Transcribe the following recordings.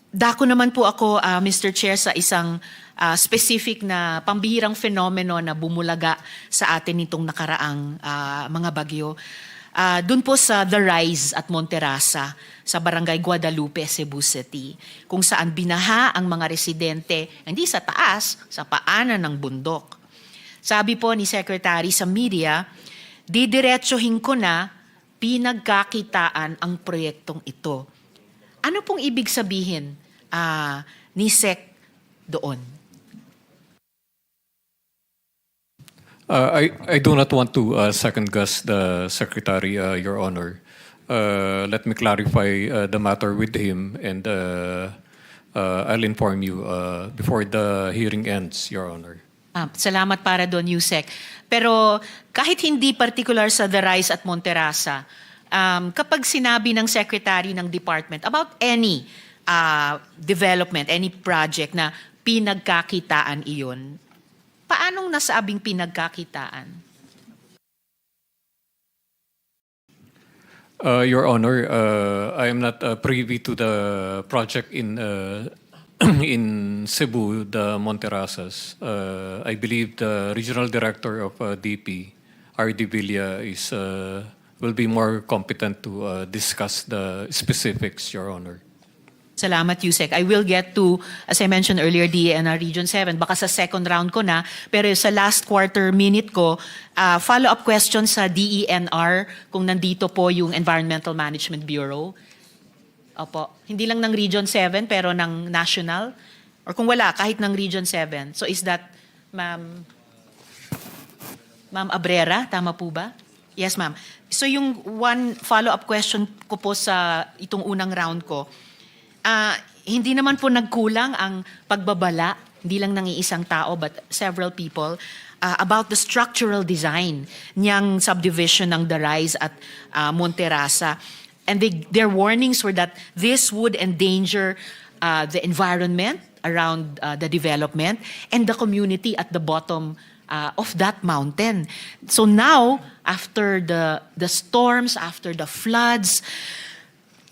Dako naman po ako, Mr. Chair, sa isang specific na pambihirang fenomeno na bumulaga sa atin nitong nakaraang mga bagyo. Doon po sa The Rise at Monterasa sa Barangay Guadalupe, Cebu City, kung saan binaha ang mga residente, hindi sa taas, sa paanan ng bundok. Sabi po ni Secretary sa media, didiretsuhin ko na pinagkakitaan ang proyektong ito. Ano pong ibig sabihin ni Sec doon? I do not want to second-guess the Secretary, Your Honor. Let me clarify the matter with him, and I'll inform you before the hearing ends, Your Honor. Salamat para doon, Yusek. Pero kahit hindi particular sa The Rise at Monterasa, kapag sinabi ng Secretary ng Department about any development, any project na pinagkakitaan iyon, paanong nasabing pinagkakitaan? Your Honor, I am not privy to the project in in Cebu, the Monterasas. I believe the Regional Director of DP, R.D. Villa, will be more competent to discuss the specifics, Your Honor. Salamat, Yusek. I will get to, as I mentioned earlier, DENR Region 7. Baka sa second round ko na, pero sa last quarter minute ko, follow-up question sa DENR kung nandito po yung Environmental Management Bureau. Opo. Hindi lang ng Region 7, pero ng national. Or kung wala, kahit ng Region 7. So is that, Ma'am Abrera, tama po ba? Yes, ma'am. So yung one follow-up question ko po sa itong unang round ko, hindi naman po nagkulang ang pagbabala, hindi lang ng iisang tao but several people, about the structural design niyang subdivision ng The Rise at Monterasa. And their warnings were that this would endanger the environment around the development and the community at the bottom of that mountain. So now, after the storms, after the floods,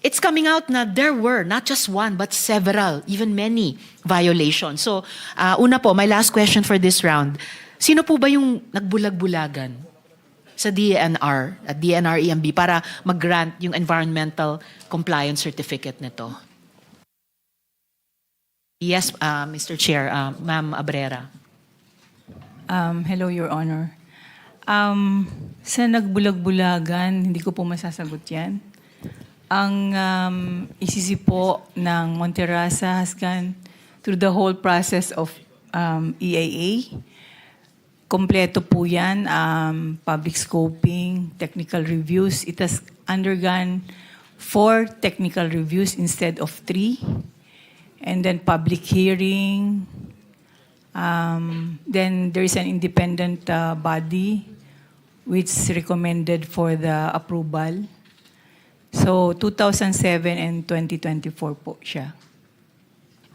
it's coming out na there were not just one but several, even many violations. So, una po, my last question for this round. Sino po ba yung nagbulag-bulagan sa DENR at DENR EMB para mag-grant yung environmental compliance certificate nito? Yes, Mr. Chair, Ma'am Abrera. Hello, Your Honor. Sa nagbulag-bulagan, hindi ko po masasagot yan. Ang ICC po ng Monterasa has gone through the whole process of EIA. Kompleto po yan, public scoping, technical reviews. It has undergone 4 technical reviews instead of 3. And then public hearing. Then there is an independent body which recommended for the approval. So 2007 and 2024 po siya.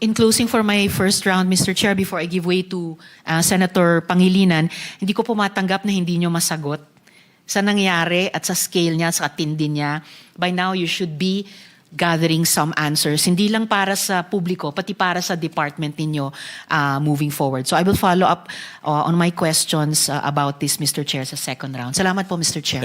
In closing for my first round, Mr. Chair, before I give way to Senator Pangilinan, hindi ko po matanggap na hindi nyo masagot sa nangyari at sa scale niya, sa tindi niya. By now, you should be gathering some answers, hindi lang para sa publiko, pati para sa department ninyo moving forward. So I will follow up on my questions about this, Mr. Chair, sa second round. Salamat po, Mr. Chair.